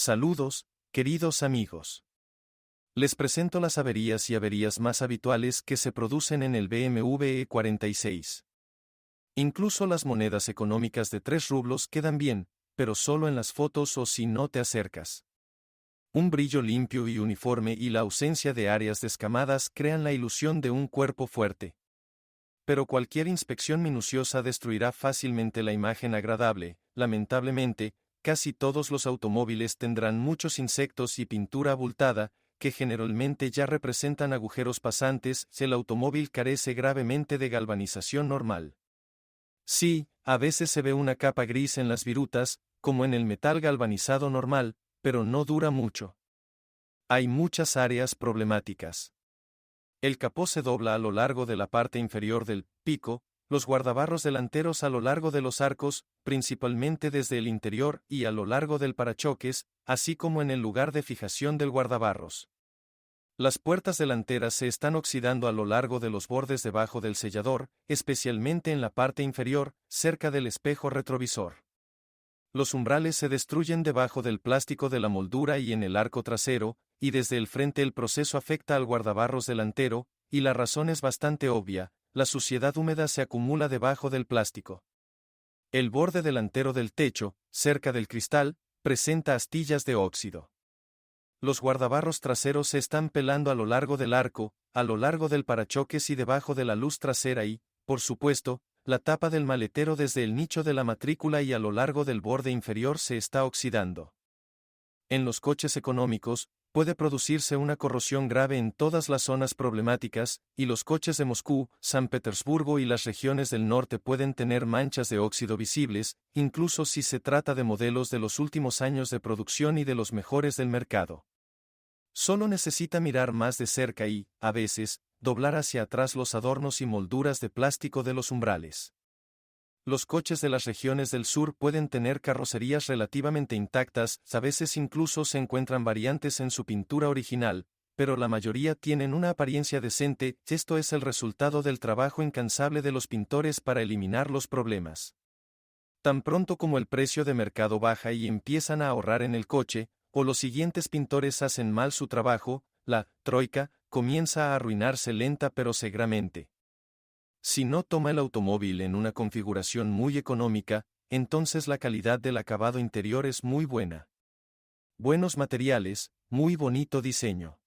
Saludos, queridos amigos. Les presento las averías más habituales que se producen en el BMW E46. Incluso las monedas económicas de 3 rublos quedan bien, pero solo en las fotos o si no te acercas. Un brillo limpio y uniforme y la ausencia de áreas descamadas crean la ilusión de un cuerpo fuerte. Pero cualquier inspección minuciosa destruirá fácilmente la imagen agradable. Lamentablemente, casi todos los automóviles tendrán muchos insectos y pintura abultada, que generalmente ya representan agujeros pasantes si el automóvil carece gravemente de galvanización normal. Sí, a veces se ve una capa gris en las virutas, como en el metal galvanizado normal, pero no dura mucho. Hay muchas áreas problemáticas. El capó se dobla a lo largo de la parte inferior del pico, los guardabarros delanteros a lo largo de los arcos, principalmente desde el interior y a lo largo del parachoques, así como en el lugar de fijación del guardabarros. Las puertas delanteras se están oxidando a lo largo de los bordes debajo del sellador, especialmente en la parte inferior, cerca del espejo retrovisor. Los umbrales se destruyen debajo del plástico de la moldura y en el arco trasero, y desde el frente el proceso afecta al guardabarros delantero, y la razón es bastante obvia: la suciedad húmeda se acumula debajo del plástico. El borde delantero del techo, cerca del cristal, presenta astillas de óxido. Los guardabarros traseros se están pelando a lo largo del arco, a lo largo del parachoques y debajo de la luz trasera y, por supuesto, la tapa del maletero desde el nicho de la matrícula y a lo largo del borde inferior se está oxidando. En los coches económicos, puede producirse una corrosión grave en todas las zonas problemáticas, y los coches de Moscú, San Petersburgo y las regiones del norte pueden tener manchas de óxido visibles, incluso si se trata de modelos de los últimos años de producción y de los mejores del mercado. Solo necesita mirar más de cerca y, a veces, doblar hacia atrás los adornos y molduras de plástico de los umbrales. Los coches de las regiones del sur pueden tener carrocerías relativamente intactas, a veces incluso se encuentran variantes en su pintura original, pero la mayoría tienen una apariencia decente. Esto es el resultado del trabajo incansable de los pintores para eliminar los problemas. Tan pronto como el precio de mercado baja y empiezan a ahorrar en el coche, o los siguientes pintores hacen mal su trabajo, la troika comienza a arruinarse lenta pero seguramente. Si no toma el automóvil en una configuración muy económica, entonces la calidad del acabado interior es muy buena. Buenos materiales, muy bonito diseño.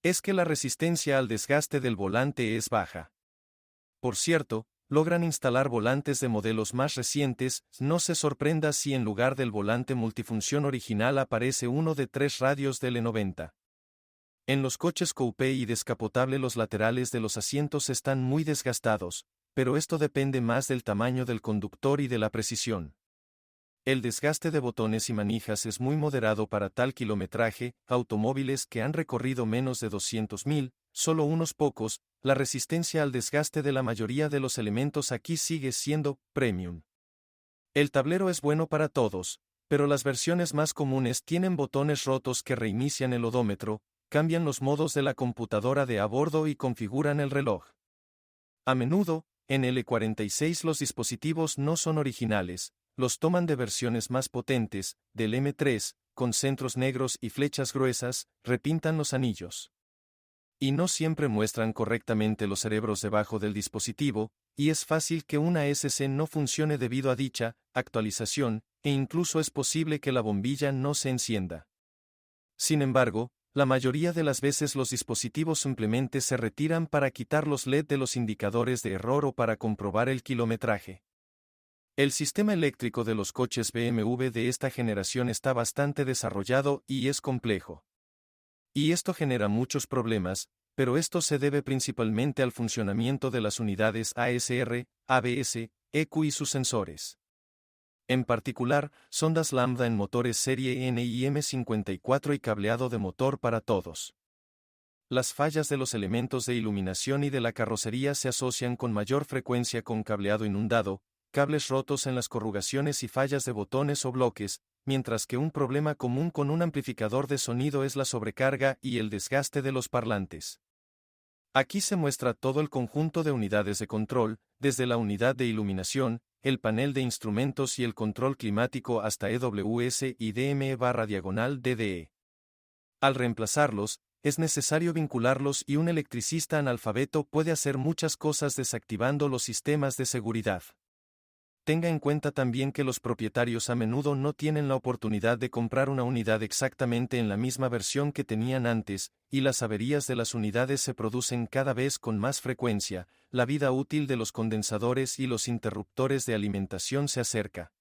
Es que la resistencia al desgaste del volante es baja. Por cierto, logran instalar volantes de modelos más recientes. No se sorprenda si en lugar del volante multifunción original aparece uno de 3 radios de L90. En los coches coupé y descapotable los laterales de los asientos están muy desgastados, pero esto depende más del tamaño del conductor y de la precisión. El desgaste de botones y manijas es muy moderado para tal kilometraje. Automóviles que han recorrido menos de 200.000, solo unos pocos. La resistencia al desgaste de la mayoría de los elementos aquí sigue siendo premium. El tablero es bueno para todos, pero las versiones más comunes tienen botones rotos que reinician el odómetro, cambian los modos de la computadora de a bordo y configuran el reloj. A menudo, en el E46 los dispositivos no son originales, los toman de versiones más potentes, del M3, con centros negros y flechas gruesas, repintan los anillos. Y no siempre muestran correctamente los cerebros debajo del dispositivo, y es fácil que una SC no funcione debido a dicha actualización, e incluso es posible que la bombilla no se encienda. Sin embargo, la mayoría de las veces los dispositivos simplemente se retiran para quitar los LED de los indicadores de error o para comprobar el kilometraje. El sistema eléctrico de los coches BMW de esta generación está bastante desarrollado y es complejo. Y esto genera muchos problemas, pero esto se debe principalmente al funcionamiento de las unidades ASR, ABS, ECU y sus sensores. En particular, sondas lambda en motores serie N y M54 y cableado de motor para todos. Las fallas de los elementos de iluminación y de la carrocería se asocian con mayor frecuencia con cableado inundado, cables rotos en las corrugaciones y fallas de botones o bloques, mientras que un problema común con un amplificador de sonido es la sobrecarga y el desgaste de los parlantes. Aquí se muestra todo el conjunto de unidades de control, desde la unidad de iluminación, el panel de instrumentos y el control climático hasta EWS y DME/DDE. Al reemplazarlos, es necesario vincularlos y un electricista analfabeto puede hacer muchas cosas desactivando los sistemas de seguridad. Tenga en cuenta también que los propietarios a menudo no tienen la oportunidad de comprar una unidad exactamente en la misma versión que tenían antes, y las averías de las unidades se producen cada vez con más frecuencia. La vida útil de los condensadores y los interruptores de alimentación se acerca.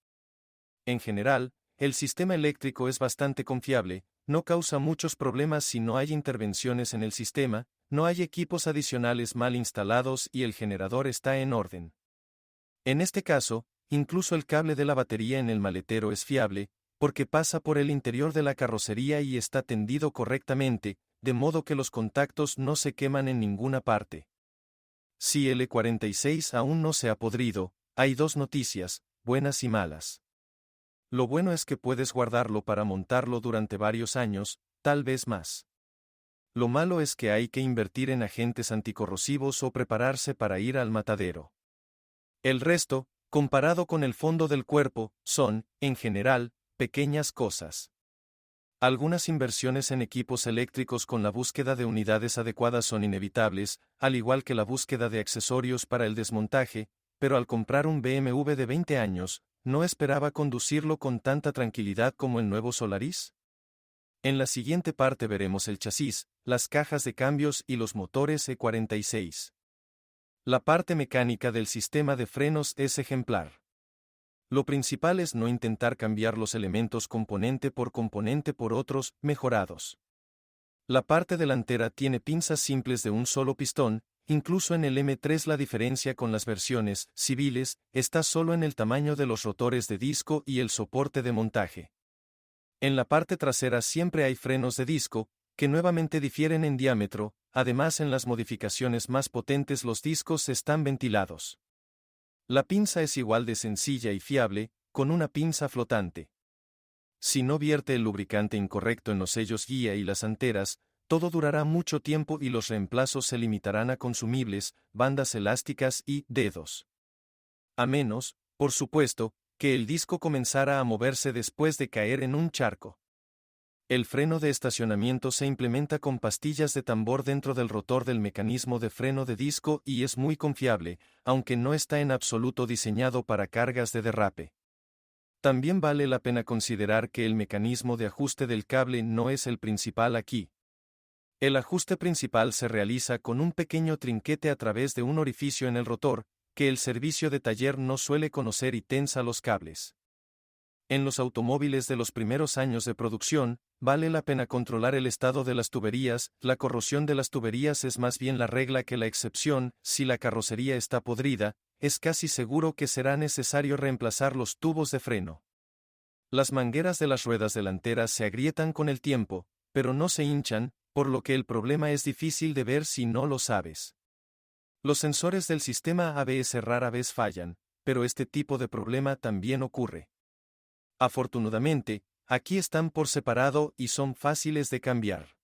En general, el sistema eléctrico es bastante confiable, no causa muchos problemas si no hay intervenciones en el sistema, no hay equipos adicionales mal instalados y el generador está en orden. En este caso, incluso el cable de la batería en el maletero es fiable, porque pasa por el interior de la carrocería y está tendido correctamente, de modo que los contactos no se queman en ninguna parte. Si el E46 aún no se ha podrido, hay dos noticias, buenas y malas. Lo bueno es que puedes guardarlo para montarlo durante varios años, tal vez más. Lo malo es que hay que invertir en agentes anticorrosivos o prepararse para ir al matadero. El resto, comparado con el fondo del cuerpo, son, en general, pequeñas cosas. Algunas inversiones en equipos eléctricos con la búsqueda de unidades adecuadas son inevitables, al igual que la búsqueda de accesorios para el desmontaje, pero al comprar un BMW de 20 años, ¿no esperaba conducirlo con tanta tranquilidad como el nuevo Solaris? En la siguiente parte veremos el chasis, las cajas de cambios y los motores E46. La parte mecánica del sistema de frenos es ejemplar. Lo principal es no intentar cambiar los elementos componente por otros, mejorados. La parte delantera tiene pinzas simples de un solo pistón, incluso en el M3 la diferencia con las versiones civiles está solo en el tamaño de los rotores de disco y el soporte de montaje. En la parte trasera siempre hay frenos de disco, que nuevamente difieren en diámetro, además en las modificaciones más potentes los discos están ventilados. La pinza es igual de sencilla y fiable, con una pinza flotante. Si no vierte el lubricante incorrecto en los sellos guía y las anteras, todo durará mucho tiempo y los reemplazos se limitarán a consumibles, bandas elásticas y dedos. A menos, por supuesto, que el disco comenzara a moverse después de caer en un charco. El freno de estacionamiento se implementa con pastillas de tambor dentro del rotor del mecanismo de freno de disco y es muy confiable, aunque no está en absoluto diseñado para cargas de derrape. También vale la pena considerar que el mecanismo de ajuste del cable no es el principal aquí. El ajuste principal se realiza con un pequeño trinquete a través de un orificio en el rotor, que el servicio de taller no suele conocer y tensa los cables. En los automóviles de los primeros años de producción, vale la pena controlar el estado de las tuberías. La corrosión de las tuberías es más bien la regla que la excepción. Si la carrocería está podrida, es casi seguro que será necesario reemplazar los tubos de freno. Las mangueras de las ruedas delanteras se agrietan con el tiempo, pero no se hinchan, por lo que el problema es difícil de ver si no lo sabes. Los sensores del sistema ABS rara vez fallan, pero este tipo de problema también ocurre. Afortunadamente, aquí están por separado y son fáciles de cambiar.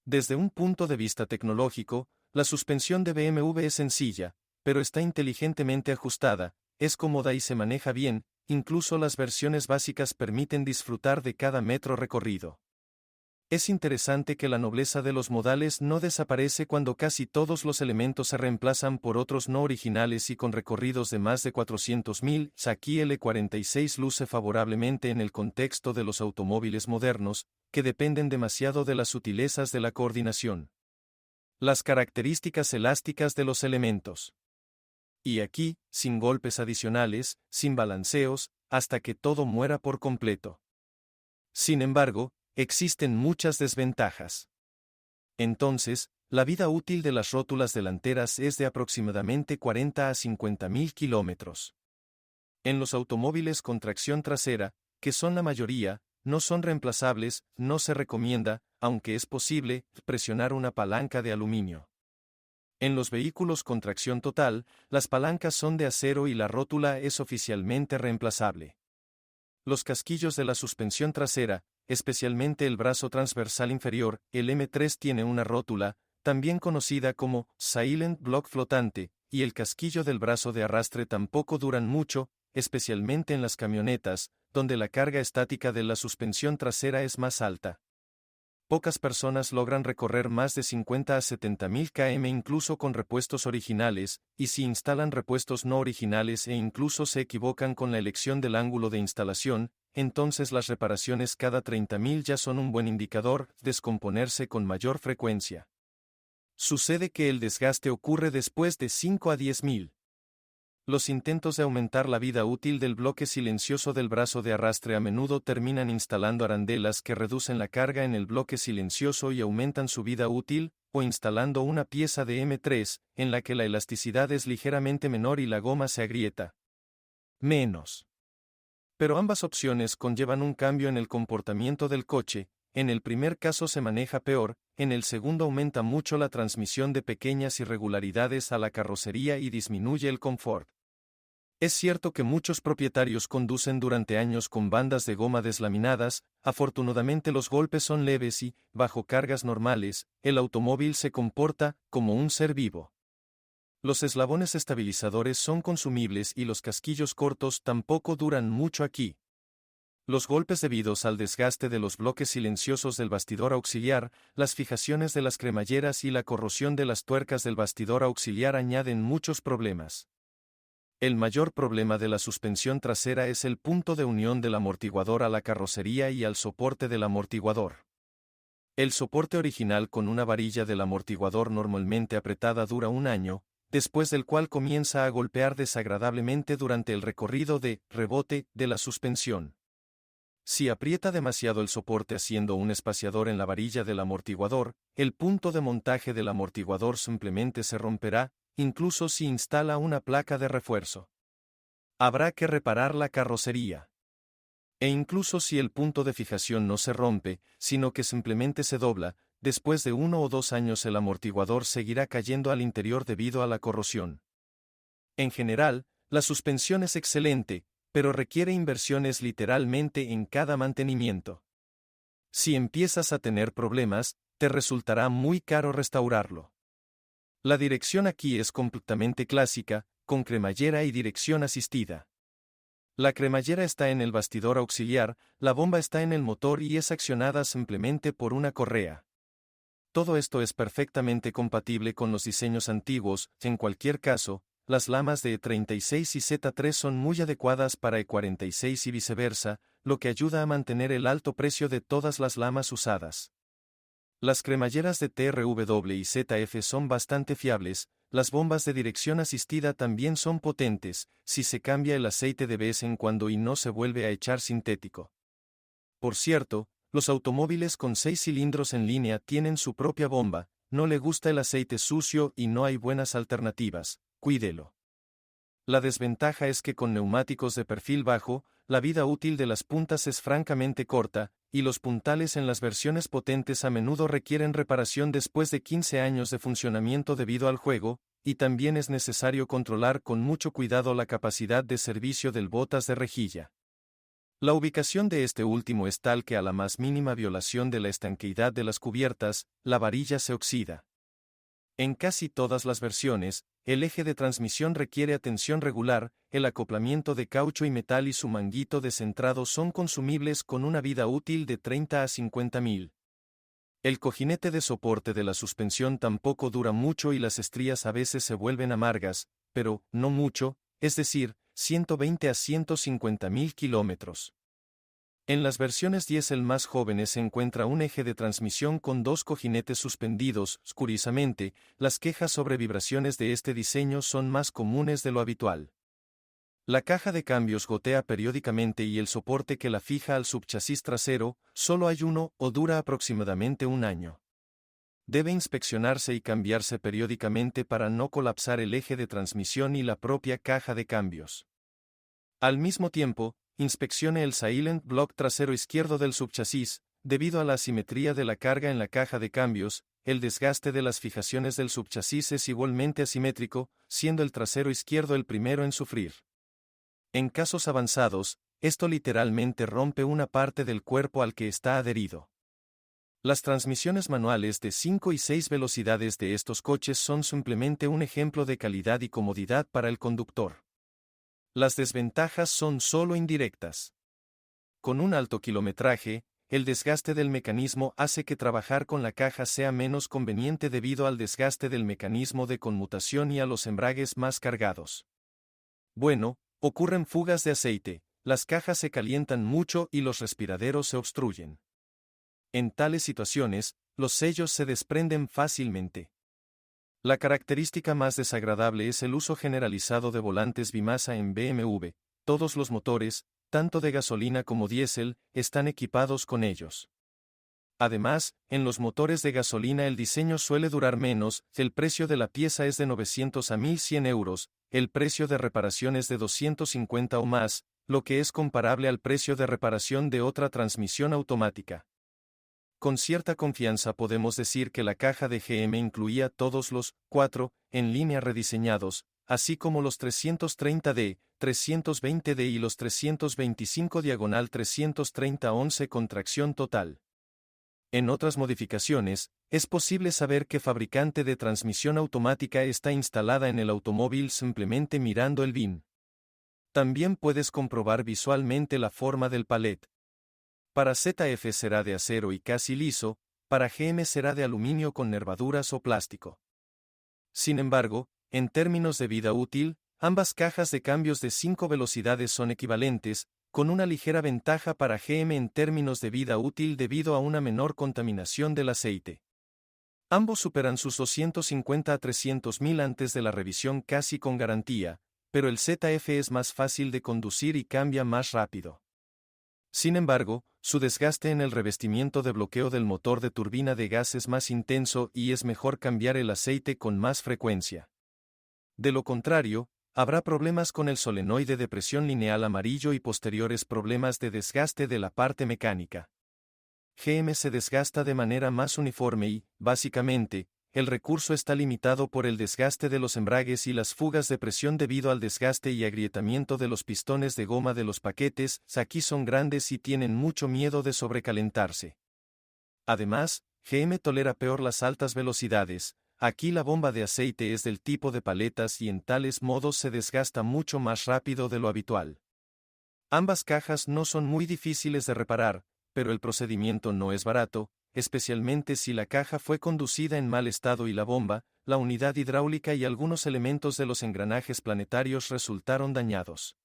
Desde un punto de vista tecnológico, la suspensión de BMW es sencilla, pero está inteligentemente ajustada, es cómoda y se maneja bien, incluso las versiones básicas permiten disfrutar de cada metro recorrido. Es interesante que la nobleza de los modales no desaparece cuando casi todos los elementos se reemplazan por otros no originales y con recorridos de más de 400.000. Aquí el E46 luce favorablemente en el contexto de los automóviles modernos, que dependen demasiado de las sutilezas de la coordinación. Las características elásticas de los elementos. Y aquí, sin golpes adicionales, sin balanceos, hasta que todo muera por completo. Sin embargo, existen muchas desventajas. Entonces, la vida útil de las rótulas delanteras es de aproximadamente 40 a 50.000 kilómetros. En los automóviles con tracción trasera, que son la mayoría, no son reemplazables, no se recomienda, aunque es posible, presionar una palanca de aluminio. En los vehículos con tracción total, las palancas son de acero y la rótula es oficialmente reemplazable. Los casquillos de la suspensión trasera, especialmente el brazo transversal inferior, el M3 tiene una rótula, también conocida como Silent Block flotante, y el casquillo del brazo de arrastre tampoco duran mucho, especialmente en las camionetas, donde la carga estática de la suspensión trasera es más alta. Pocas personas logran recorrer más de 50 a 70.000 km incluso con repuestos originales, y si instalan repuestos no originales e incluso se equivocan con la elección del ángulo de instalación, entonces las reparaciones cada 30.000 ya son un buen indicador, descomponerse con mayor frecuencia. Sucede que el desgaste ocurre después de 5 a 10.000. Los intentos de aumentar la vida útil del bloque silencioso del brazo de arrastre a menudo terminan instalando arandelas que reducen la carga en el bloque silencioso y aumentan su vida útil, o instalando una pieza de M3, en la que la elasticidad es ligeramente menor y la goma se agrieta menos. Pero ambas opciones conllevan un cambio en el comportamiento del coche. En el primer caso se maneja peor, en el segundo aumenta mucho la transmisión de pequeñas irregularidades a la carrocería y disminuye el confort. Es cierto que muchos propietarios conducen durante años con bandas de goma deslaminadas, afortunadamente los golpes son leves y, bajo cargas normales, el automóvil se comporta como un ser vivo. Los eslabones estabilizadores son consumibles y los casquillos cortos tampoco duran mucho aquí. Los golpes debidos al desgaste de los bloques silenciosos del bastidor auxiliar, las fijaciones de las cremalleras y la corrosión de las tuercas del bastidor auxiliar añaden muchos problemas. El mayor problema de la suspensión trasera es el punto de unión del amortiguador a la carrocería y al soporte del amortiguador. El soporte original con una varilla del amortiguador normalmente apretada dura un año, después del cual comienza a golpear desagradablemente durante el recorrido de rebote de la suspensión. Si aprieta demasiado el soporte haciendo un espaciador en la varilla del amortiguador, el punto de montaje del amortiguador simplemente se romperá, incluso si instala una placa de refuerzo. Habrá que reparar la carrocería. E incluso si el punto de fijación no se rompe, sino que simplemente se dobla, después de 1 o 2 años el amortiguador seguirá cayendo al interior debido a la corrosión. En general, la suspensión es excelente, pero requiere inversiones literalmente en cada mantenimiento. Si empiezas a tener problemas, te resultará muy caro restaurarlo. La dirección aquí es completamente clásica, con cremallera y dirección asistida. La cremallera está en el bastidor auxiliar, la bomba está en el motor y es accionada simplemente por una correa. Todo esto es perfectamente compatible con los diseños antiguos. En cualquier caso, las lamas de E36 y Z3 son muy adecuadas para E46 y viceversa, lo que ayuda a mantener el alto precio de todas las lamas usadas. Las cremalleras de TRW y ZF son bastante fiables, las bombas de dirección asistida también son potentes, si se cambia el aceite de vez en cuando y no se vuelve a echar sintético. Por cierto, los automóviles con 6 cilindros en línea tienen su propia bomba, no le gusta el aceite sucio y no hay buenas alternativas, cuídelo. La desventaja es que con neumáticos de perfil bajo, la vida útil de las puntas es francamente corta, y los puntales en las versiones potentes a menudo requieren reparación después de 15 años de funcionamiento debido al juego, y también es necesario controlar con mucho cuidado la capacidad de servicio del botas de rejilla. La ubicación de este último es tal que a la más mínima violación de la estanqueidad de las cubiertas, la varilla se oxida. En casi todas las versiones, el eje de transmisión requiere atención regular, el acoplamiento de caucho y metal y su manguito descentrado son consumibles con una vida útil de 30 a 50.000. El cojinete de soporte de la suspensión tampoco dura mucho y las estrías a veces se vuelven amargas, pero no mucho, es decir, 120 a 150.000 kilómetros. En las versiones diésel más jóvenes se encuentra un eje de transmisión con 2 cojinetes suspendidos. Curiosamente, las quejas sobre vibraciones de este diseño son más comunes de lo habitual. La caja de cambios gotea periódicamente y el soporte que la fija al subchasis trasero, solo hay uno o dura aproximadamente un año. Debe inspeccionarse y cambiarse periódicamente para no colapsar el eje de transmisión y la propia caja de cambios. Al mismo tiempo, inspeccione el silent block trasero izquierdo del subchasis. Debido a la asimetría de la carga en la caja de cambios, el desgaste de las fijaciones del subchasis es igualmente asimétrico, siendo el trasero izquierdo el primero en sufrir. En casos avanzados, esto literalmente rompe una parte del cuerpo al que está adherido. Las transmisiones manuales de 5 y 6 velocidades de estos coches son simplemente un ejemplo de calidad y comodidad para el conductor. Las desventajas son solo indirectas. Con un alto kilometraje, el desgaste del mecanismo hace que trabajar con la caja sea menos conveniente debido al desgaste del mecanismo de conmutación y a los embragues más cargados. Bueno, ocurren fugas de aceite, las cajas se calientan mucho y los respiraderos se obstruyen. En tales situaciones, los sellos se desprenden fácilmente. La característica más desagradable es el uso generalizado de volantes bimasa en BMW. Todos los motores, tanto de gasolina como diésel, están equipados con ellos. Además, en los motores de gasolina el diseño suele durar menos, el precio de la pieza es de 900 a 1.100 euros, el precio de reparación es de 250 o más, lo que es comparable al precio de reparación de otra transmisión automática. Con cierta confianza podemos decir que la caja de GM incluía todos los 4 en línea rediseñados, así como los 330D, 320D y los 325/330-11 con tracción total. En otras modificaciones, es posible saber qué fabricante de transmisión automática está instalada en el automóvil simplemente mirando el VIN. También puedes comprobar visualmente la forma del palet. Para ZF será de acero y casi liso, para GM será de aluminio con nervaduras o plástico. Sin embargo, en términos de vida útil, ambas cajas de cambios de 5 velocidades son equivalentes, con una ligera ventaja para GM en términos de vida útil debido a una menor contaminación del aceite. Ambos superan sus 250 a 300.000 antes de la revisión casi con garantía, pero el ZF es más fácil de conducir y cambia más rápido. Sin embargo, su desgaste en el revestimiento de bloqueo del motor de turbina de gas es más intenso y es mejor cambiar el aceite con más frecuencia. De lo contrario, habrá problemas con el solenoide de presión lineal amarillo y posteriores problemas de desgaste de la parte mecánica. GM se desgasta de manera más uniforme y, básicamente, el recurso está limitado por el desgaste de los embragues y las fugas de presión debido al desgaste y agrietamiento de los pistones de goma de los paquetes. Aquí son grandes y tienen mucho miedo de sobrecalentarse. Además, GM tolera peor las altas velocidades. Aquí la bomba de aceite es del tipo de paletas y en tales modos se desgasta mucho más rápido de lo habitual. Ambas cajas no son muy difíciles de reparar, pero el procedimiento no es barato, especialmente si la caja fue conducida en mal estado y la bomba, la unidad hidráulica y algunos elementos de los engranajes planetarios resultaron dañados.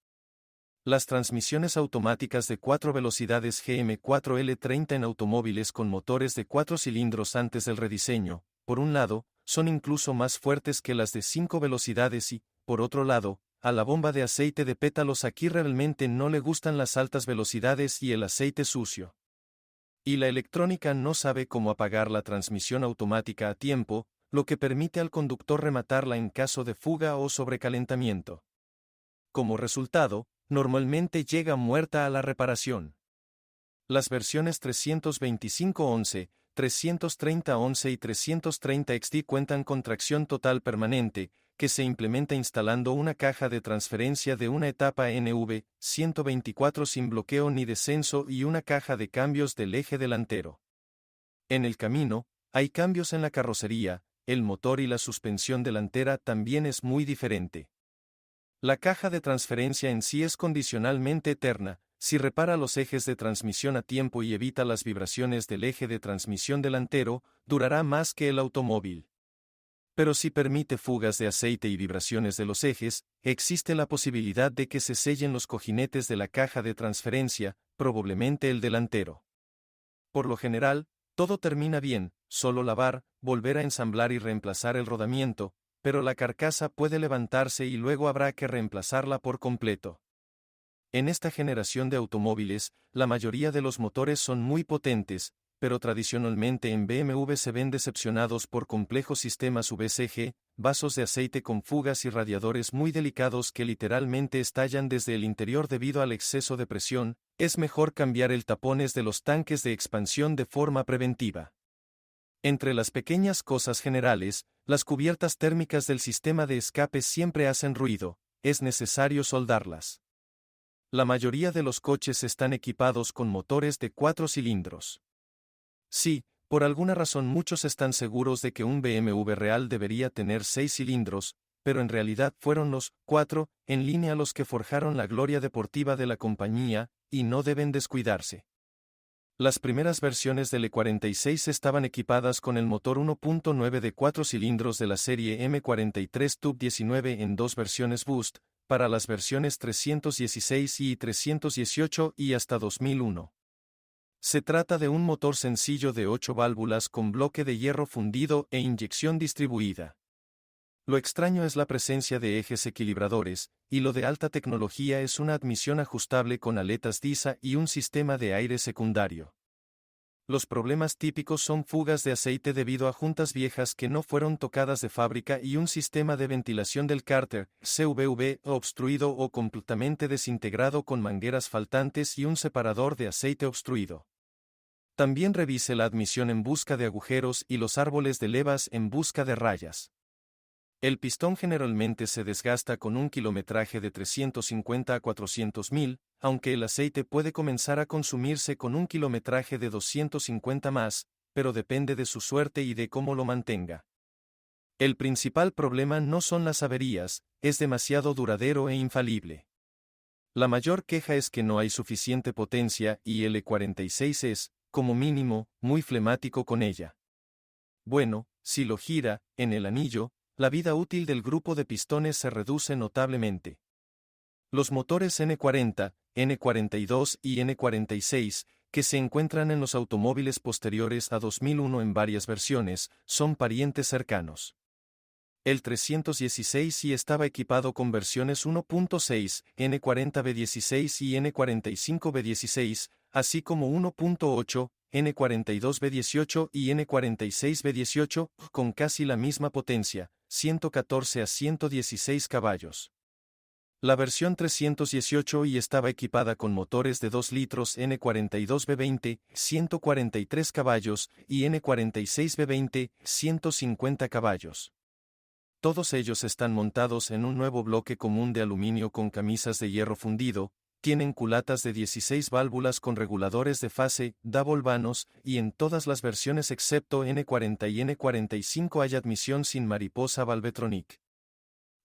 Las transmisiones automáticas de 4 velocidades GM4L30 en automóviles con motores de 4 cilindros antes del rediseño, por un lado, son incluso más fuertes que las de 5 velocidades y, por otro lado, a la bomba de aceite de pétalos aquí realmente no le gustan las altas velocidades y el aceite sucio. Y la electrónica no sabe cómo apagar la transmisión automática a tiempo, lo que permite al conductor rematarla en caso de fuga o sobrecalentamiento. Como resultado, normalmente llega muerta a la reparación. Las versiones 325-11, 330-11 y 330XT cuentan con tracción total permanente, que se implementa instalando una caja de transferencia de una etapa NV124 sin bloqueo ni descenso y una caja de cambios del eje delantero. En el camino, hay cambios en la carrocería, el motor y la suspensión delantera también es muy diferente. La caja de transferencia en sí es condicionalmente eterna. Si repara los ejes de transmisión a tiempo y evita las vibraciones del eje de transmisión delantero, durará más que el automóvil. Pero si permite fugas de aceite y vibraciones de los ejes, existe la posibilidad de que se sellen los cojinetes de la caja de transferencia, probablemente el delantero. Por lo general, todo termina bien, solo lavar, volver a ensamblar y reemplazar el rodamiento, pero la carcasa puede levantarse y luego habrá que reemplazarla por completo. En esta generación de automóviles, la mayoría de los motores son muy potentes, pero tradicionalmente en BMW se ven decepcionados por complejos sistemas VCG, vasos de aceite con fugas y radiadores muy delicados que literalmente estallan desde el interior debido al exceso de presión. Es mejor cambiar el tapones de los tanques de expansión de forma preventiva. Entre las pequeñas cosas generales, las cubiertas térmicas del sistema de escape siempre hacen ruido, es necesario soldarlas. La mayoría de los coches están equipados con motores de 4 cilindros. Sí, Por alguna razón muchos están seguros de que un BMW real debería tener 6 cilindros, pero en realidad fueron los 4 en línea los que forjaron la gloria deportiva de la compañía, y no deben descuidarse. Las primeras versiones del E46 estaban equipadas con el motor 1.9 de 4 cilindros de la serie M43 Tub 19 en dos versiones Boost, para las versiones 316 y 318 y hasta 2001. Se trata de un motor sencillo de 8 válvulas con bloque de hierro fundido e inyección distribuida. Lo extraño es la presencia de ejes equilibradores, y lo de alta tecnología es una admisión ajustable con aletas DISA y un sistema de aire secundario. Los problemas típicos son fugas de aceite debido a juntas viejas que no fueron tocadas de fábrica y un sistema de ventilación del cárter, CVV, obstruido o completamente desintegrado con mangueras faltantes y un separador de aceite obstruido. También revise la admisión en busca de agujeros y los árboles de levas en busca de rayas. El pistón generalmente se desgasta con un kilometraje de 350 a 400.000, aunque el aceite puede comenzar a consumirse con un kilometraje de 250 más, pero depende de su suerte y de cómo lo mantenga. El principal problema no son las averías, es demasiado duradero e infalible. La mayor queja es que no hay suficiente potencia y el E46 es, como mínimo, muy flemático con ella. Bueno, si lo gira, en el anillo, la vida útil del grupo de pistones se reduce notablemente. Los motores N40, N42 y N46, que se encuentran en los automóviles posteriores a 2001 en varias versiones, son parientes cercanos. El 316 sí estaba equipado con versiones 1.6, N40B16 y N45B16, así como 1.8, N42B18 y N46B18, con casi la misma potencia, 114 a 116 caballos. La versión 318 y estaba equipada con motores de 2 litros N42B20, 143 caballos, y N46B20, 150 caballos. Todos ellos están montados en un nuevo bloque común de aluminio con camisas de hierro fundido, tienen culatas de 16 válvulas con reguladores de fase, double vanos, y en todas las versiones excepto N40 y N45 hay admisión sin mariposa Valvetronic.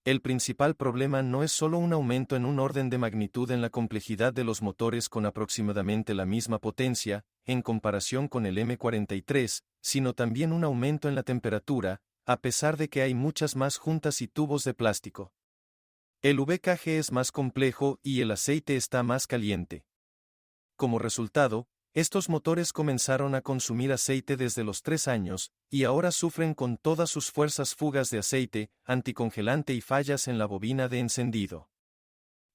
El principal problema no es solo un aumento en un orden de magnitud en la complejidad de los motores con aproximadamente la misma potencia, en comparación con el M43, sino también un aumento en la temperatura, a pesar de que hay muchas más juntas y tubos de plástico. El VKG es más complejo y el aceite está más caliente. Como resultado, estos motores comenzaron a consumir aceite desde los 3 años, y ahora sufren con todas sus fuerzas fugas de aceite, anticongelante y fallas en la bobina de encendido.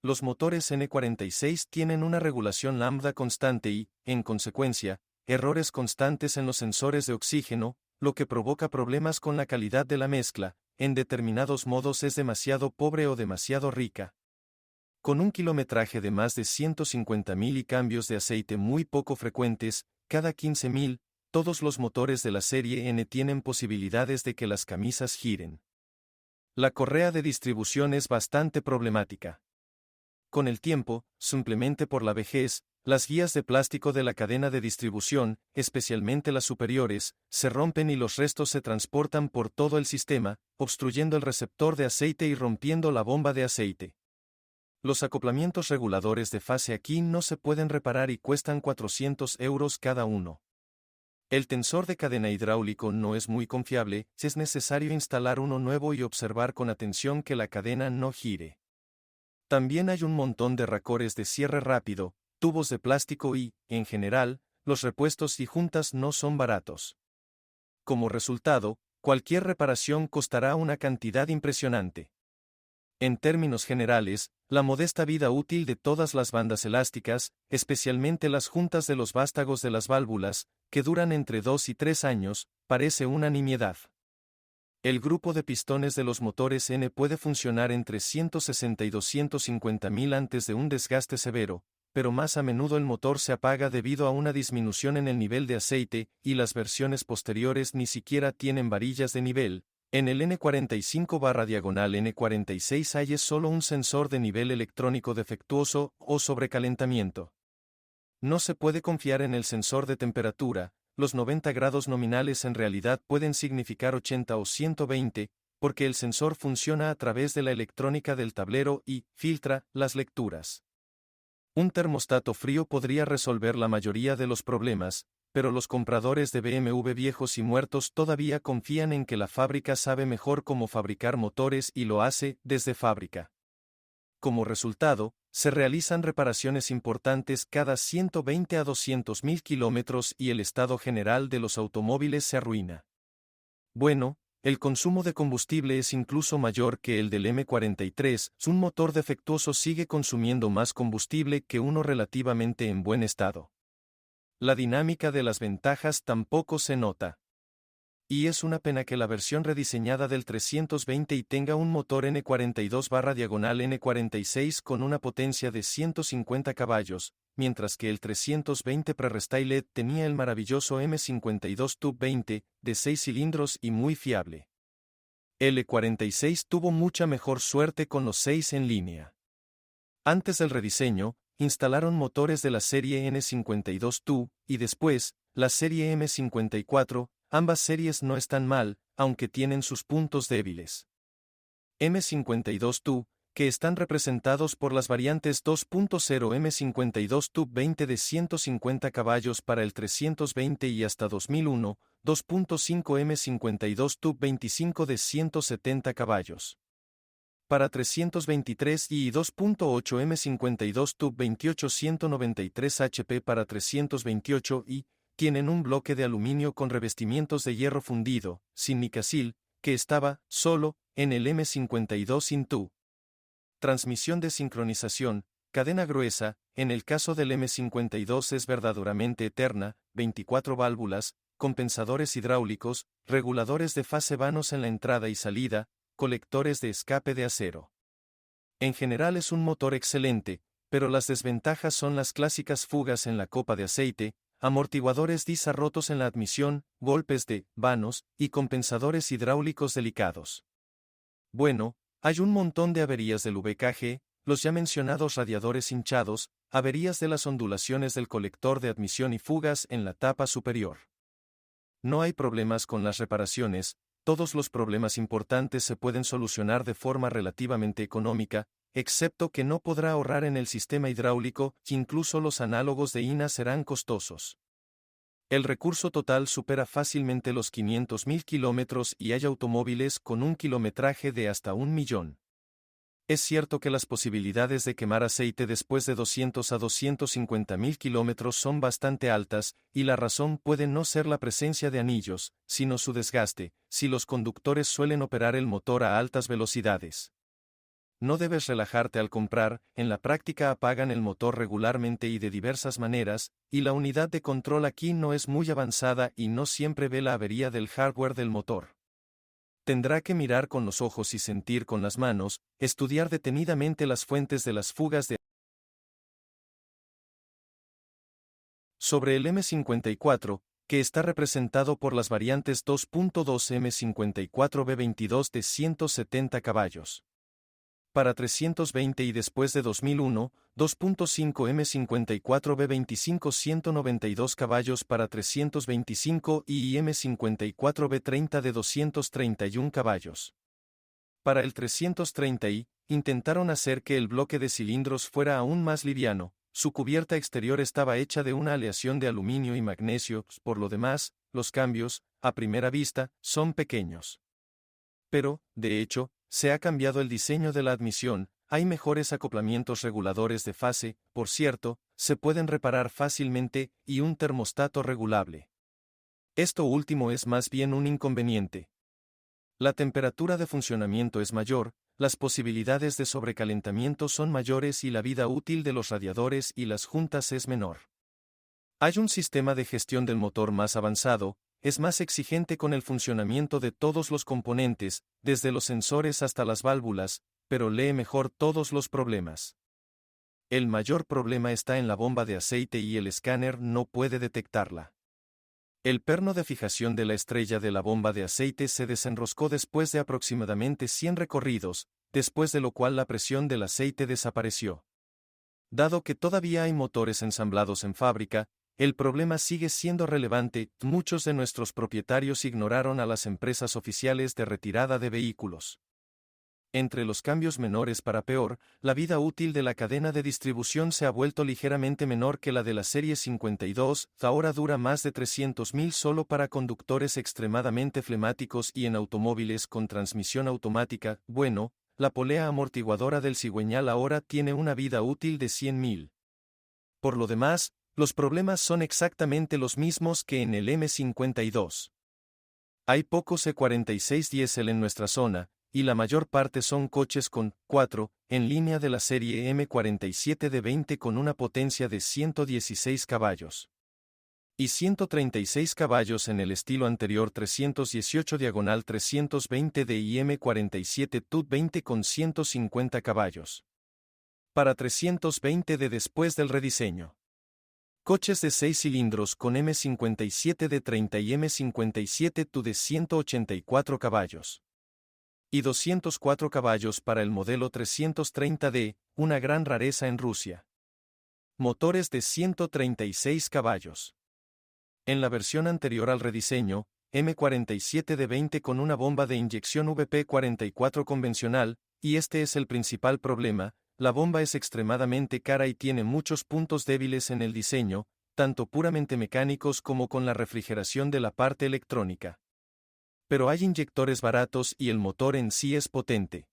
Los motores N46 tienen una regulación lambda constante y, en consecuencia, errores constantes en los sensores de oxígeno, lo que provoca problemas con la calidad de la mezcla, en determinados modos es demasiado pobre o demasiado rica. Con un kilometraje de más de 150.000 y cambios de aceite muy poco frecuentes, cada 15.000, todos los motores de la serie N tienen posibilidades de que las camisas giren. La correa de distribución es bastante problemática. Con el tiempo, simplemente por la vejez, las guías de plástico de la cadena de distribución, especialmente las superiores, se rompen y los restos se transportan por todo el sistema, obstruyendo el receptor de aceite y rompiendo la bomba de aceite. Los acoplamientos reguladores de fase aquí no se pueden reparar y cuestan 400 € cada uno. El tensor de cadena hidráulico no es muy confiable, es necesario instalar uno nuevo y observar con atención que la cadena no gire. También hay un montón de racores de cierre rápido, tubos de plástico y, en general, los repuestos y juntas no son baratos. Como resultado, cualquier reparación costará una cantidad impresionante. En términos generales, la modesta vida útil de todas las bandas elásticas, especialmente las juntas de los vástagos de las válvulas, que duran entre 2 y 3 años, parece una nimiedad. El grupo de pistones de los motores N puede funcionar entre 160 y 250.000 antes de un desgaste severo, pero más a menudo el motor se apaga debido a una disminución en el nivel de aceite, y las versiones posteriores ni siquiera tienen varillas de nivel. En el N45/N46 hay solo un sensor de nivel electrónico defectuoso o sobrecalentamiento. No se puede confiar en el sensor de temperatura, los 90 grados nominales en realidad pueden significar 80 o 120, porque el sensor funciona a través de la electrónica del tablero y filtra las lecturas. Un termostato frío podría resolver la mayoría de los problemas, pero los compradores de BMW viejos y muertos todavía confían en que la fábrica sabe mejor cómo fabricar motores y lo hace desde fábrica. Como resultado, se realizan reparaciones importantes cada 120 a 200.000 kilómetros y el estado general de los automóviles se arruina. Bueno, el consumo de combustible es incluso mayor que el del M43, un motor defectuoso sigue consumiendo más combustible que uno relativamente en buen estado. La dinámica de las ventajas tampoco se nota. Y es una pena que la versión rediseñada del 320i tenga un motor N42/N46 con una potencia de 150 caballos, mientras que el 320 pre-restylet tenía el maravilloso M52 TUB20, de 6 cilindros y muy fiable. El E46 tuvo mucha mejor suerte con los 6 en línea. Antes del rediseño, instalaron motores de la serie N52 TU, y después, la serie M54, ambas series no están mal, aunque tienen sus puntos débiles. M52 TU, que están representados por las variantes 2.0 M52 TUB20 de 150 caballos para el 320 y hasta 2001, 2.5 M52 TUB25 de 170 caballos. Para 323 y 2.8 M52 TUB28 193 HP para 328 y, tienen un bloque de aluminio con revestimientos de hierro fundido, sin nicasil, que estaba, solo, en el M52 INTU. Transmisión de sincronización, cadena gruesa, en el caso del M52 es verdaderamente eterna, 24 válvulas, compensadores hidráulicos, reguladores de fase vanos en la entrada y salida, colectores de escape de acero. En general es un motor excelente, pero las desventajas son las clásicas fugas en la copa de aceite, amortiguadores DISA rotos en la admisión, golpes de vanos y compensadores hidráulicos delicados. Bueno, hay un montón de averías del VKG, los ya mencionados radiadores hinchados, averías de las ondulaciones del colector de admisión y fugas en la tapa superior. No hay problemas con las reparaciones, todos los problemas importantes se pueden solucionar de forma relativamente económica, excepto que no podrá ahorrar en el sistema hidráulico, que incluso los análogos de INA serán costosos. El recurso total supera fácilmente los 500.000 kilómetros y hay automóviles con un kilometraje de hasta 1 millón. Es cierto que las posibilidades de quemar aceite después de 200 a 250.000 kilómetros son bastante altas, y la razón puede no ser la presencia de anillos, sino su desgaste, si los conductores suelen operar el motor a altas velocidades. No debes relajarte al comprar, en la práctica apagan el motor regularmente y de diversas maneras, y la unidad de control aquí no es muy avanzada y no siempre ve la avería del hardware del motor. Tendrá que mirar con los ojos y sentir con las manos, estudiar detenidamente las fuentes de las fugas de sobre el M54, que está representado por las variantes 2.2 M54B22 de 170 caballos. Para 320 y después de 2001, 2.5 M54B25 192 caballos para 325 y M54B30 de 231 caballos. Para el 330i, intentaron hacer que el bloque de cilindros fuera aún más liviano, su cubierta exterior estaba hecha de una aleación de aluminio y magnesio, por lo demás, los cambios, a primera vista, son pequeños. Pero, de hecho, se ha cambiado el diseño de la admisión, hay mejores acoplamientos reguladores de fase, por cierto, se pueden reparar fácilmente, y un termostato regulable. Esto último es más bien un inconveniente. La temperatura de funcionamiento es mayor, las posibilidades de sobrecalentamiento son mayores y la vida útil de los radiadores y las juntas es menor. Hay un sistema de gestión del motor más avanzado, es más exigente con el funcionamiento de todos los componentes, desde los sensores hasta las válvulas, pero lee mejor todos los problemas. El mayor problema está en la bomba de aceite y el escáner no puede detectarla. El perno de fijación de la estrella de la bomba de aceite se desenroscó después de aproximadamente 100 recorridos, después de lo cual la presión del aceite desapareció. Dado que todavía hay motores ensamblados en fábrica, el problema sigue siendo relevante. Muchos de nuestros propietarios ignoraron a las empresas oficiales de retirada de vehículos. Entre los cambios menores para peor, la vida útil de la cadena de distribución se ha vuelto ligeramente menor que la de la serie 52, ahora dura más de 300.000 solo para conductores extremadamente flemáticos y en automóviles con transmisión automática. Bueno, la polea amortiguadora del cigüeñal ahora tiene una vida útil de 100.000. Por lo demás, los problemas son exactamente los mismos que en el M52. Hay pocos E46 diésel en nuestra zona, y la mayor parte son coches con 4 en línea de la serie M47 de 20 con una potencia de 116 caballos. Y 136 caballos en el estilo anterior 318/320 de y M47 TUT 20 con 150 caballos. Para 320 de después del rediseño. Coches de 6 cilindros con M57 de 30 y M57 TUT de 184 caballos. Y 204 caballos para el modelo 330D, una gran rareza en Rusia. Motores de 136 caballos. En la versión anterior al rediseño, M47 de 20 con una bomba de inyección VP44 convencional, y este es el principal problema, la bomba es extremadamente cara y tiene muchos puntos débiles en el diseño, tanto puramente mecánicos como con la refrigeración de la parte electrónica. Pero hay inyectores baratos y el motor en sí es potente.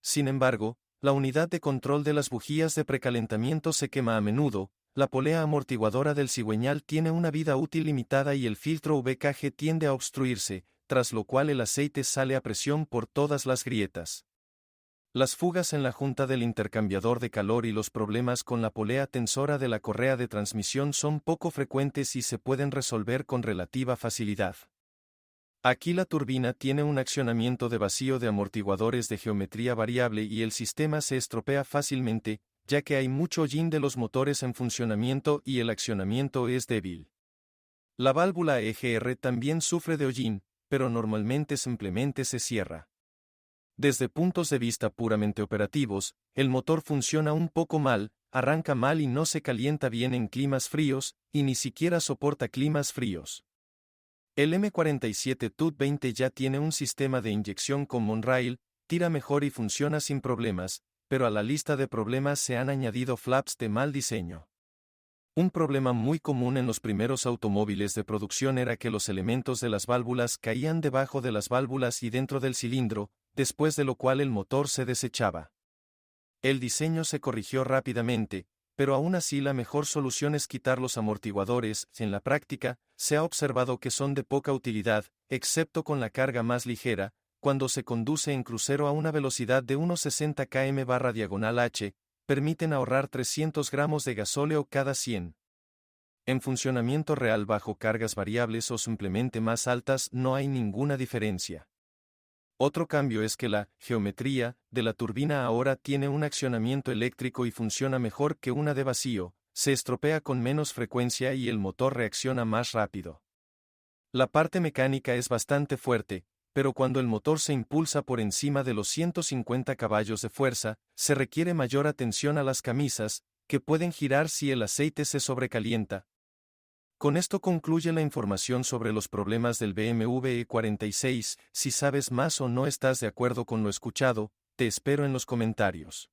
Sin embargo, la unidad de control de las bujías de precalentamiento se quema a menudo, la polea amortiguadora del cigüeñal tiene una vida útil limitada y el filtro VKG tiende a obstruirse, tras lo cual el aceite sale a presión por todas las grietas. Las fugas en la junta del intercambiador de calor y los problemas con la polea tensora de la correa de transmisión son poco frecuentes y se pueden resolver con relativa facilidad. Aquí la turbina tiene un accionamiento de vacío de amortiguadores de geometría variable y el sistema se estropea fácilmente, ya que hay mucho hollín de los motores en funcionamiento y el accionamiento es débil. La válvula EGR también sufre de hollín, pero normalmente simplemente se cierra. Desde puntos de vista puramente operativos, el motor funciona un poco mal, arranca mal y no se calienta bien en climas fríos, y ni siquiera soporta climas fríos. El M47 TUT 20 ya tiene un sistema de inyección con Monrail, tira mejor y funciona sin problemas, pero a la lista de problemas se han añadido flaps de mal diseño. Un problema muy común en los primeros automóviles de producción era que los elementos de las válvulas caían debajo de las válvulas y dentro del cilindro, después de lo cual el motor se desechaba. El diseño se corrigió rápidamente, pero aún así la mejor solución es quitar los amortiguadores. En la práctica, se ha observado que son de poca utilidad, excepto con la carga más ligera, cuando se conduce en crucero a una velocidad de unos 60 km/h, permiten ahorrar 300 gramos de gasóleo cada 100. En funcionamiento real bajo cargas variables o simplemente más altas no hay ninguna diferencia. Otro cambio es que la geometría de la turbina ahora tiene un accionamiento eléctrico y funciona mejor que una de vacío, se estropea con menos frecuencia y el motor reacciona más rápido. La parte mecánica es bastante fuerte, pero cuando el motor se impulsa por encima de los 150 caballos de fuerza, se requiere mayor atención a las camisas, que pueden girar si el aceite se sobrecalienta. Con esto concluye la información sobre los problemas del BMW E46. Si sabes más o no estás de acuerdo con lo escuchado, te espero en los comentarios.